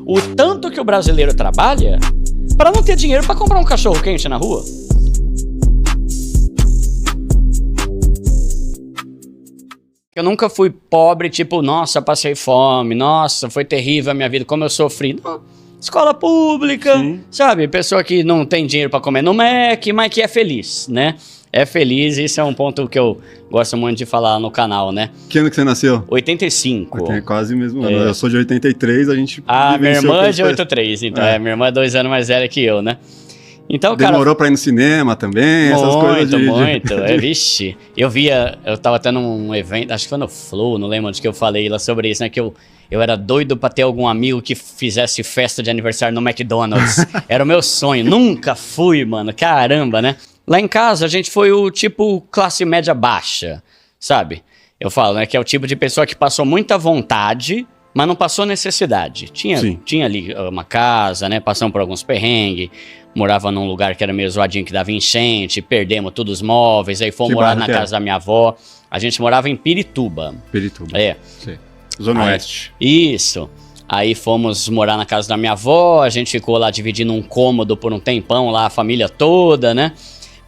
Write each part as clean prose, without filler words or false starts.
o tanto que o brasileiro trabalha para não ter dinheiro para comprar um cachorro quente na rua. Eu nunca fui pobre, tipo, nossa, passei fome, nossa, foi terrível a minha vida, como eu sofri. Não, escola pública, sim, sabe? Pessoa que não tem dinheiro pra comer no Mac, mas que é feliz, né? É feliz, isso é um ponto que eu gosto muito de falar no canal, né? Que ano que você nasceu? 85. É quase o mesmo ano. Eu sou de 83, a gente... minha irmã é de 83, então minha irmã é 2 anos mais velha que eu, né? Então, demorou cara, pra ir no cinema também, essas coisas de... Muito. Vixe, eu tava tendo um evento, acho que foi no Flow, não lembro onde que eu falei lá sobre isso, né, que eu era doido pra ter algum amigo que fizesse festa de aniversário no McDonald's. Era o meu sonho, nunca fui, mano, caramba, né? Lá em casa a gente foi o tipo classe média baixa, sabe? Eu falo, né, que é o tipo de pessoa que passou muita vontade, mas não passou necessidade. Tinha ali uma casa, né, passamos por alguns perrengues, morava num lugar que era meio zoadinho, que dava enchente, perdemos todos os móveis, aí fomos morar na casa da minha avó. A gente morava em Pirituba. Pirituba. Sim. Zona Oeste. Isso. Aí fomos morar na casa da minha avó, a gente ficou lá dividindo um cômodo por um tempão, lá a família toda, né?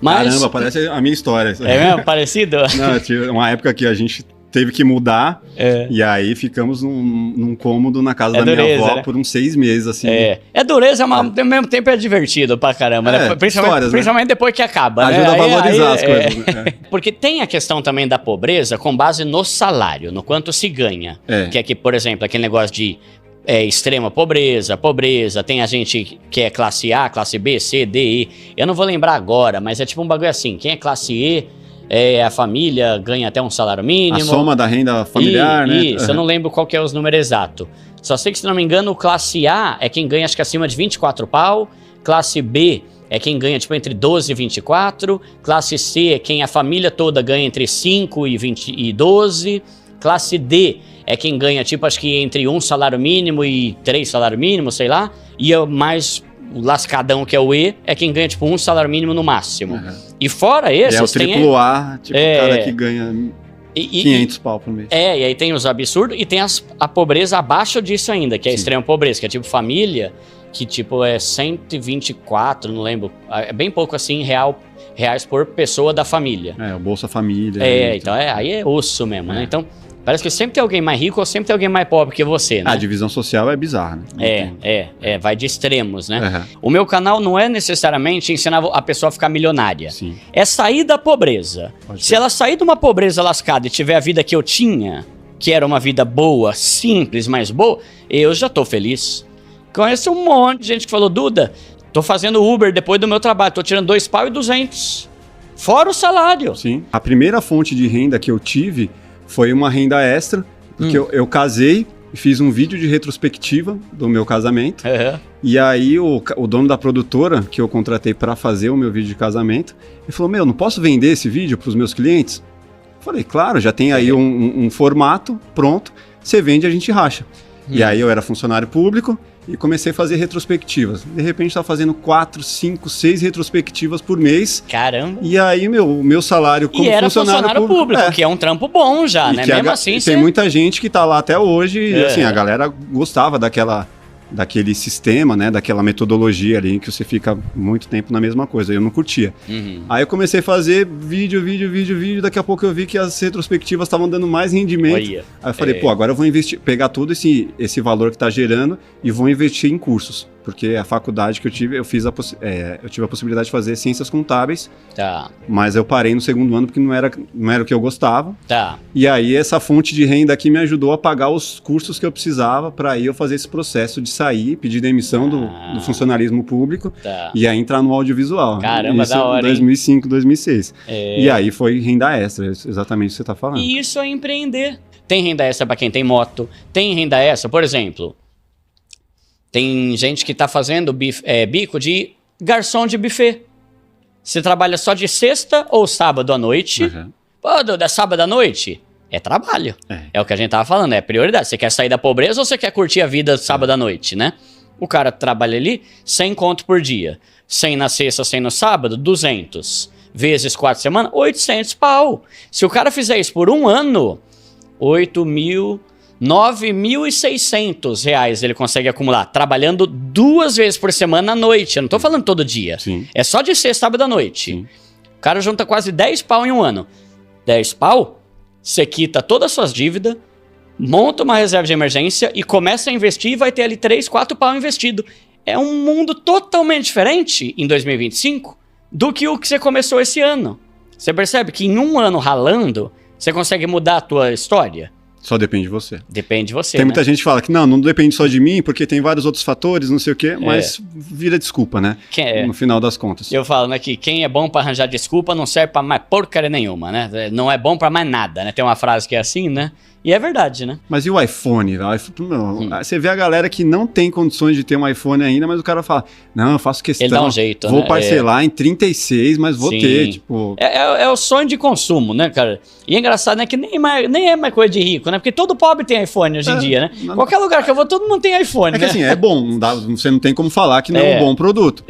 Mas... Caramba, parece a minha história. É mesmo? Parecido? Não, tinha uma época que a gente teve que mudar, e aí ficamos num cômodo na casa da minha avó, né? Por uns 6 meses, assim. É dureza, mas ao mesmo tempo é divertido pra caramba, né? Principalmente depois que acaba, ajuda, né? A valorizar as coisas. Né? Porque tem a questão também da pobreza com base no salário, no quanto se ganha. Que é que, por exemplo, aquele negócio de extrema pobreza, tem a gente que é classe A, classe B, C, D, E. Eu não vou lembrar agora, mas é tipo um bagulho assim, quem é classe E, a família ganha até um salário mínimo. A soma da renda familiar, né? Isso, eu não lembro qual que é os números exatos. Só sei que, se não me engano, classe A é quem ganha, acho que acima de 24 pau. Classe B é quem ganha, tipo, entre 12 e 24. Classe C é quem a família toda ganha entre 5 e 12. Classe D é quem ganha, tipo, acho que entre 1 salário mínimo e 3 salário mínimo, sei lá. E o mais lascadão, que é o E, é quem ganha, tipo, 1 salário mínimo no máximo. E fora esses, é o triplo A, tipo, o cara que ganha 500 pau por mês. E aí tem os absurdos e tem a pobreza abaixo disso ainda, que é a extrema pobreza, que é tipo família, que tipo é 124, não lembro, é bem pouco assim, reais por pessoa da família. O Bolsa Família. Então aí é osso mesmo, né? Então, parece que sempre tem alguém mais rico ou sempre tem alguém mais pobre que você, né? A divisão social é bizarra, né? Vai de extremos, né? O meu canal não é necessariamente ensinar a pessoa a ficar milionária. Sim. É sair da pobreza. Se ela sair de uma pobreza lascada e tiver a vida que eu tinha, que era uma vida boa, simples, mas boa, eu já tô feliz. Conheço um monte de gente que falou, Duda, tô fazendo Uber depois do meu trabalho, tô tirando 2.200 pau. Fora o salário. Sim. A primeira fonte de renda que eu tive foi uma renda extra, porque eu casei e fiz um vídeo de retrospectiva do meu casamento. E aí o dono da produtora que eu contratei para fazer o meu vídeo de casamento, ele falou, não posso vender esse vídeo para os meus clientes? Eu falei, claro, já tem aí um formato pronto, você vende e a gente racha. E aí eu era funcionário público e comecei a fazer retrospectivas. De repente estava fazendo 4, 5, 6 retrospectivas por mês. Caramba! E aí meu salário como funcionário público, que é um trampo bom já, né? Mesmo assim, tem muita gente que tá lá até hoje e assim, a galera gostava daquele sistema, né? Daquela metodologia ali que você fica muito tempo na mesma coisa. Eu não curtia. Aí eu comecei a fazer vídeo. Daqui a pouco eu vi que as retrospectivas estavam dando mais rendimento. Aí eu falei, agora eu vou pegar todo esse valor que tá gerando e vou investir em cursos. Porque a faculdade que eu tive, eu tive a possibilidade de fazer ciências contábeis. Mas eu parei no 2º ano porque não era o que eu gostava. E aí essa fonte de renda aqui me ajudou a pagar os cursos que eu precisava para aí eu fazer esse processo de sair, pedir demissão do funcionalismo público e aí entrar no audiovisual. Caramba, isso da hora, em 2005, 2006. E aí foi renda extra, exatamente o que você tá falando. E isso é empreender. Tem renda extra para quem tem moto, tem renda extra, por exemplo... Tem gente que tá fazendo bico de garçom de buffet. Você trabalha só de sexta ou sábado à noite. Pô, Duda, sábado à noite? É trabalho. É o que a gente tava falando, é prioridade. Você quer sair da pobreza ou você quer curtir a vida sábado à noite, né? O cara trabalha ali 100 conto por dia. 100 na sexta, 100 no sábado, 200. Vezes 4 semanas, 800 pau. Se o cara fizer isso por um ano, 8 mil... R$9.600 ele consegue acumular, trabalhando 2 vezes por semana à noite. Eu não tô falando todo dia. Sim. É só de sexta, sábado à noite. Sim. O cara junta quase 10 pau em um ano. 10 pau, você quita todas as suas dívidas, monta uma reserva de emergência e começa a investir e vai ter ali 3, 4 pau investido. É um mundo totalmente diferente em 2025 do que o que você começou esse ano. Você percebe que em um ano ralando, você consegue mudar a tua história? Só depende de você. Depende de você, Tem muita gente que fala que não depende só de mim, porque tem vários outros fatores, não sei o quê, mas vira desculpa, né? No final das contas. Eu falo, né, que quem é bom pra arranjar desculpa não serve pra mais porcaria nenhuma, né? Não é bom pra mais nada, né? Tem uma frase que é assim, né? E é verdade, né? Mas e o iPhone? Você vê a galera que não tem condições de ter um iPhone ainda, mas o cara fala, não, eu faço questão. Ele dá um jeito, vou parcelar em 36, mas vou ter, tipo... É o sonho de consumo, né, cara? E é engraçado, né, que nem é mais coisa de rico, né? Porque todo pobre tem iPhone hoje em dia, né? Qualquer lugar que eu vou, todo mundo tem iPhone, né? É que assim, é bom, você não tem como falar que não é um bom produto.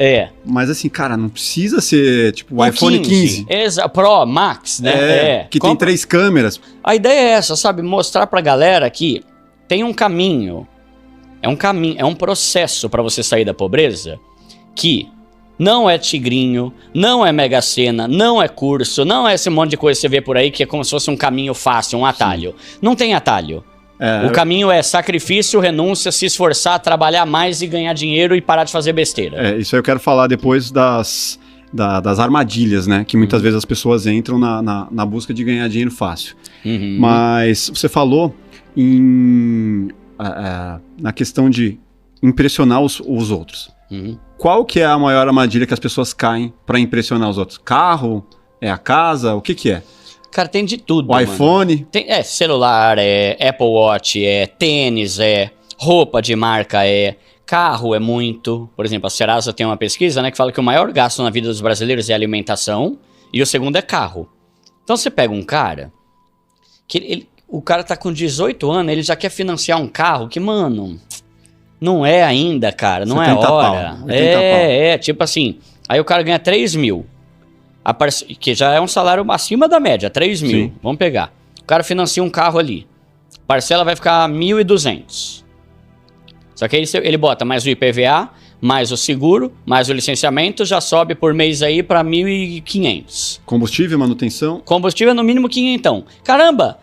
Mas assim, cara, não precisa ser, tipo, o iPhone 15. Pro, Max, né? Que tem 3 câmeras. A ideia é essa, sabe? Mostrar pra galera que tem um caminho. É um processo pra você sair da pobreza que não é tigrinho, não é Mega Sena, não é curso, não é esse monte de coisa que você vê por aí que é como se fosse um caminho fácil, um atalho. Sim. Não tem atalho. O caminho é sacrifício, renúncia, se esforçar, trabalhar mais e ganhar dinheiro e parar de fazer besteira. Isso aí eu quero falar depois das armadilhas, né? Que muitas vezes as pessoas entram na busca de ganhar dinheiro fácil. Mas você falou na questão de impressionar os outros. Qual que é a maior armadilha que as pessoas caem para impressionar os outros? Carro? É a casa? O que é? Cara, tem de tudo, O iPhone? Tem, celular, Apple Watch, tênis, roupa de marca, carro é muito. Por exemplo, a Serasa tem uma pesquisa, né, que fala que o maior gasto na vida dos brasileiros é alimentação e o segundo é carro. Então você pega um cara que o cara tá com 18 anos, ele já quer financiar um carro que, mano, não é ainda, cara, não é hora. Tipo assim, aí o cara ganha 3 mil, que já é um salário acima da média, 3 mil, sim. Vamos pegar. O cara financia um carro ali, parcela vai ficar 1.200. Só que aí ele bota mais o IPVA, mais o seguro, mais o licenciamento, já sobe por mês aí para 1.500. Combustível, manutenção? Combustível é no mínimo 500. Caramba,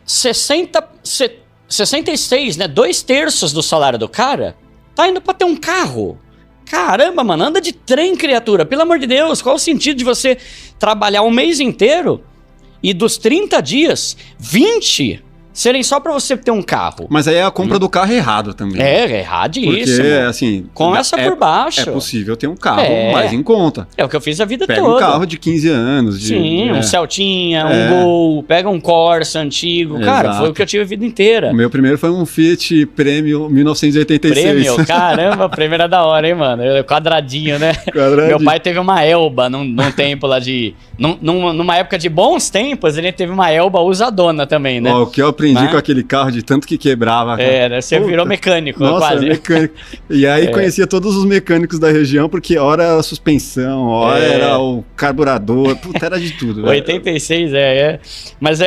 66, né? 2/3 do salário do cara tá indo pra ter um carro. Caramba, mano, anda de trem, criatura. Pelo amor de Deus, qual o sentido de você trabalhar um mês inteiro e dos 30 dias, 20 serem só pra você ter um carro? Mas aí é a compra do carro errado também. Erradíssimo. Porque, assim... Começa por baixo. É possível ter um carro mais em conta. É o que eu fiz a vida toda. Pega um carro de 15 anos. Sim, um Celtinha, um Gol, pega um Corsa antigo. Exato. Cara, foi o que eu tive a vida inteira. O meu primeiro foi um Fiat Prêmio 1986. Prêmio? Caramba, o prêmio era da hora, hein, mano? Quadradinho, né? Quadradinho. Meu pai teve uma Elba num tempo lá de... Numa época de bons tempos, ele teve uma Elba usadona também, né? O que eu aprendi com aquele carro de tanto que quebrava. Né? Você virou mecânico, quase. Mecânico. E aí conhecia todos os mecânicos da região, porque hora era a suspensão, hora era o carburador, puta, era de tudo. 86, Mas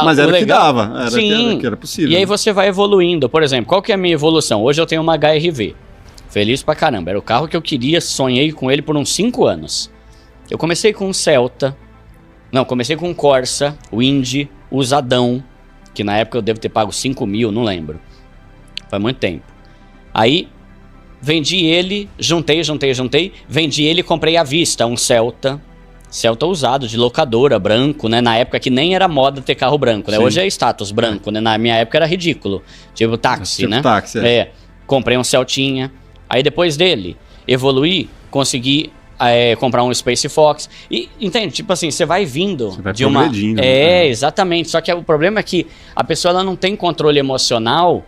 Mas era o que dava, que era possível. E aí você vai evoluindo. Por exemplo, qual que é a minha evolução? Hoje eu tenho uma HR-V. Feliz pra caramba. Era o carro que eu queria, sonhei com ele por uns 5 anos. Eu comecei com um Celta. Não, comecei com um Corsa, o Indy, usadão, que na época eu devo ter pago 5 mil, não lembro. Faz muito tempo. Aí, vendi ele, juntei, vendi ele e comprei à vista um Celta usado, de locadora, branco, né? Na época que nem era moda ter carro branco, né? Sim. Hoje é status branco, né? Na minha época era ridículo. Tipo táxi, né? Táxi, comprei um Celtinha. Aí depois dele, evoluí, consegui comprar um Space Fox. E, entende? Tipo assim, você vai vindo você vai de uma... exatamente. Só que o problema é que a pessoa ela não tem controle emocional,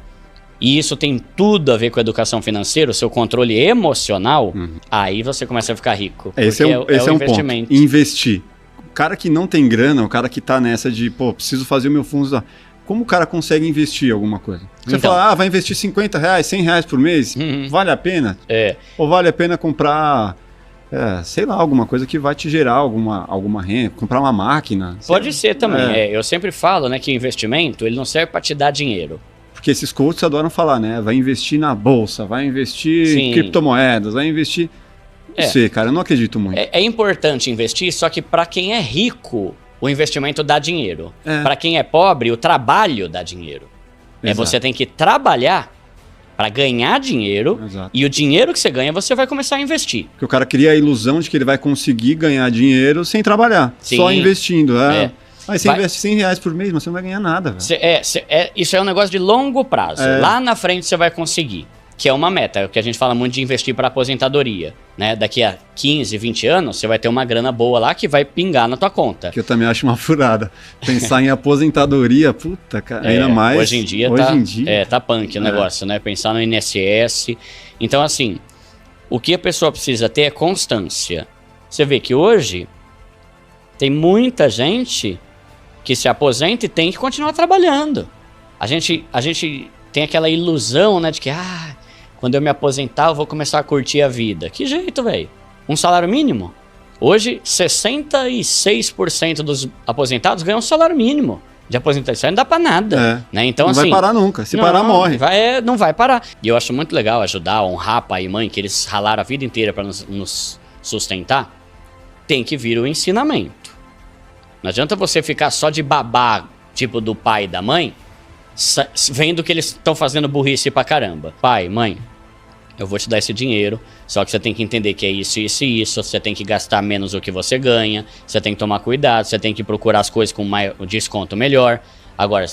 e isso tem tudo a ver com a educação financeira, o seu controle emocional, aí você começa a ficar rico. Esse é um investimento. Ponto. Investir. O cara que não tem grana, o cara que tá nessa de, preciso fazer o meu fundo... Como o cara consegue investir alguma coisa? Você fala, vai investir R$50, R$100 por mês? Vale a pena? Ou vale a pena comprar sei lá, alguma coisa que vai te gerar alguma renda, comprar uma máquina. Pode ser também. Eu sempre falo, né, que investimento, ele não serve para te dar dinheiro. Porque esses coaches adoram falar, né? Vai investir na bolsa, vai investir em criptomoedas, vai investir... Não sei, cara, eu não acredito muito. É importante investir, só que para quem é rico, o investimento dá dinheiro. Para quem é pobre, o trabalho dá dinheiro. Você tem que trabalhar para ganhar dinheiro. Exato. E o dinheiro que você ganha, você vai começar a investir. Porque o cara cria a ilusão de que ele vai conseguir ganhar dinheiro sem trabalhar, só investindo. Aí você investe 100 reais por mês, mas você não vai ganhar nada. Isso é um negócio de longo prazo. Lá na frente você vai conseguir. Que é uma meta, que a gente fala muito de investir para aposentadoria, né? Daqui a 15, 20 anos, você vai ter uma grana boa lá que vai pingar na tua conta. Que eu também acho uma furada. Pensar em aposentadoria, puta, cara, ainda mais... Hoje em dia tá punk o negócio, né? Pensar no INSS. Então, assim, o que a pessoa precisa ter é constância. Você vê que hoje tem muita gente que se aposenta e tem que continuar trabalhando. A gente tem aquela ilusão, né, de que... quando eu me aposentar, eu vou começar a curtir a vida. Que jeito, velho? Um salário mínimo? Hoje, 66% dos aposentados ganham um salário mínimo de aposentadoria. Isso aí não dá pra nada. Né? Então, não vai parar nunca. Se parar, morre. Não vai parar. E eu acho muito legal ajudar, honrar pai e mãe, que eles ralaram a vida inteira pra nos sustentar. Tem que vir o ensinamento. Não adianta você ficar só de babá, tipo do pai e da mãe, vendo que eles estão fazendo burrice pra caramba. Pai, mãe, eu vou te dar esse dinheiro, só que você tem que entender que é isso, isso e isso, você tem que gastar menos do que você ganha, você tem que tomar cuidado, você tem que procurar as coisas com um desconto melhor. Agora,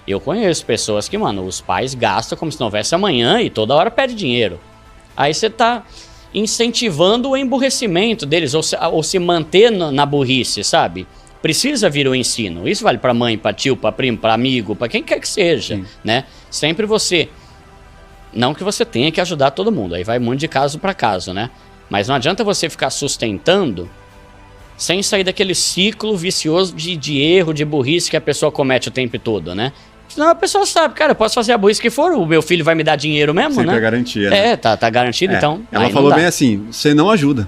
eu conheço pessoas que, mano, os pais gastam como se não houvesse amanhã e toda hora pede dinheiro. Aí você tá incentivando o emburrecimento deles, ou se manter na burrice, sabe? Precisa vir o ensino. Isso vale pra mãe, pra tio, pra primo, pra amigo, pra quem quer que seja, né? Sempre você... Não que você tenha que ajudar todo mundo, aí vai muito de caso para caso, né? Mas não adianta você ficar sustentando sem sair daquele ciclo vicioso de erro, de burrice que a pessoa comete o tempo todo, né? Senão a pessoa sabe, cara, eu posso fazer a burrice que for, o meu filho vai me dar dinheiro mesmo, sempre né? É garantia. Né? Tá garantido, então... Ela falou bem assim, você não ajuda,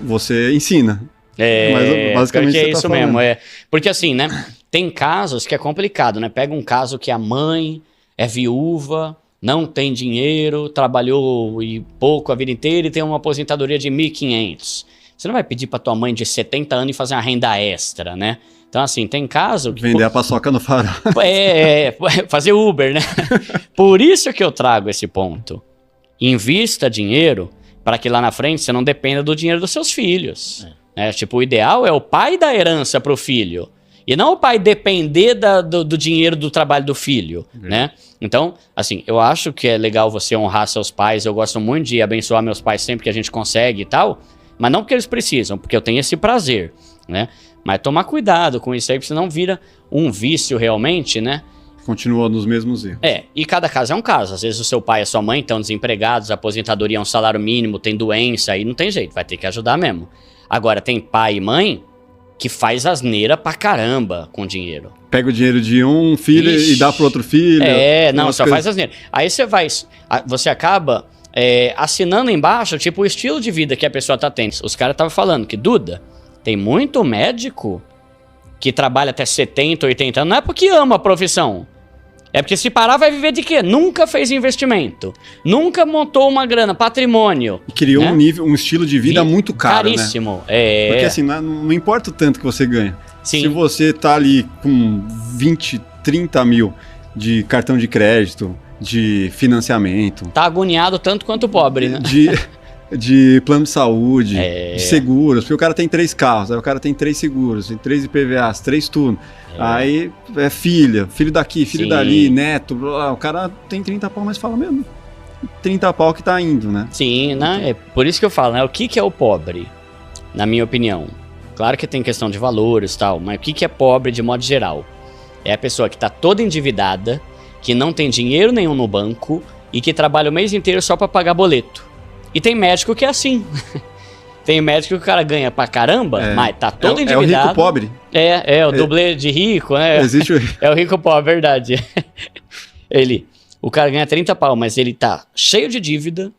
você ensina. Mas basicamente é isso falando. mesmo, Porque assim, né? Tem casos que é complicado, né? Pega um caso que a mãe é viúva... Não tem dinheiro, trabalhou pouco a vida inteira e tem uma aposentadoria de 1.500. Você não vai pedir pra tua mãe de 70 anos e fazer uma renda extra, né? Então, assim, tem caso... que vender a paçoca no farol. Fazer Uber, né? Por isso que eu trago esse ponto. Invista dinheiro para que lá na frente você não dependa do dinheiro dos seus filhos. Tipo, o ideal é o pai dar herança pro filho. E não o pai depender do dinheiro do trabalho do filho, né? Então, assim, eu acho que é legal você honrar seus pais. Eu gosto muito de abençoar meus pais sempre que a gente consegue e tal. Mas não porque eles precisam, porque eu tenho esse prazer, né? Mas tomar cuidado com isso aí, porque senão vira um vício realmente, né? Continua nos mesmos erros. E cada caso é um caso. Às vezes o seu pai e a sua mãe estão desempregados, a aposentadoria é um salário mínimo, tem doença, aí não tem jeito, vai ter que ajudar mesmo. Agora, tem pai e mãe que faz asneira pra caramba com dinheiro. Pega o dinheiro de um filho e dá pro outro filho. Só faz asneira. Aí você acaba assinando embaixo, tipo, o estilo de vida que a pessoa tá tendo. Os caras estavam falando que, Duda, tem muito médico que trabalha até 70, 80 anos, não é porque ama a profissão. É porque se parar vai viver de quê? Nunca fez investimento. Nunca montou uma grana, patrimônio. E criou um estilo de vida muito caro, caríssimo. Né? Porque assim, não importa o tanto que você ganha. Sim. Se você tá ali com 20, 30 mil de cartão de crédito, de financiamento... Tá agoniado tanto quanto o pobre, né? De plano de saúde, de seguros, porque o cara tem 3 carros, aí o cara tem 3 seguros, tem 3 IPVAs, 3 tudo. Aí é filho daqui, filho dali, neto, blá, o cara tem 30 pau, mas fala mesmo, 30 pau que tá indo, né? Sim, né? É por isso que eu falo, né? O que é o pobre, na minha opinião? Claro que tem questão de valores e tal, mas o que é pobre de modo geral? É a pessoa que tá toda endividada, que não tem dinheiro nenhum no banco e que trabalha o mês inteiro só pra pagar boleto. E tem médico que é assim. Tem médico que o cara ganha pra caramba, mas tá todo endividado. É o rico pobre. O dublê de rico, né? Existe É o rico pobre, verdade. O cara ganha 30 pau, mas ele tá cheio de dívida,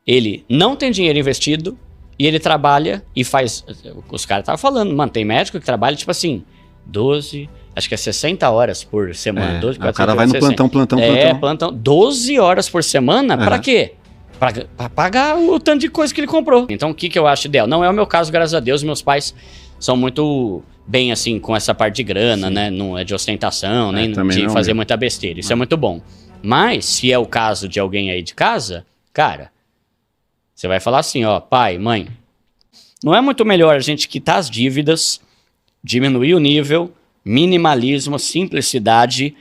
ele não tem dinheiro investido e ele trabalha e faz... Os caras estavam falando, mano, tem médico que trabalha, tipo assim, 12... Acho que é 60 horas por semana. 12, 14, o cara vai no 60. plantão. 12 horas por semana, pra quê? Pra pagar o tanto de coisa que ele comprou. Então, o que eu acho ideal? Não é o meu caso, graças a Deus. Meus pais são muito bem, assim, com essa parte de grana, sim, né? Não é de ostentação, nem de fazer muita besteira. Isso é muito bom. Mas, se é o caso de alguém aí de casa, cara, você vai falar assim, ó, pai, mãe, não é muito melhor a gente quitar as dívidas, diminuir o nível... minimalismo, simplicidade,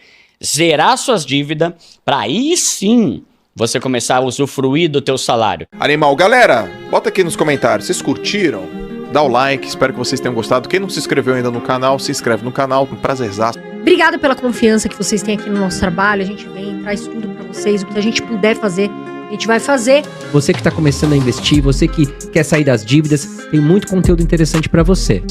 zerar suas dívidas, para aí sim você começar a usufruir do teu salário. Animal, galera, bota aqui nos comentários, vocês curtiram? Dá o like, espero que vocês tenham gostado. Quem não se inscreveu ainda no canal, se inscreve no canal, com prazerzaço. Obrigada pela confiança que vocês têm aqui no nosso trabalho, a gente vem, traz tudo para vocês, o que a gente puder fazer, a gente vai fazer. Você que está começando a investir, você que quer sair das dívidas, tem muito conteúdo interessante para você.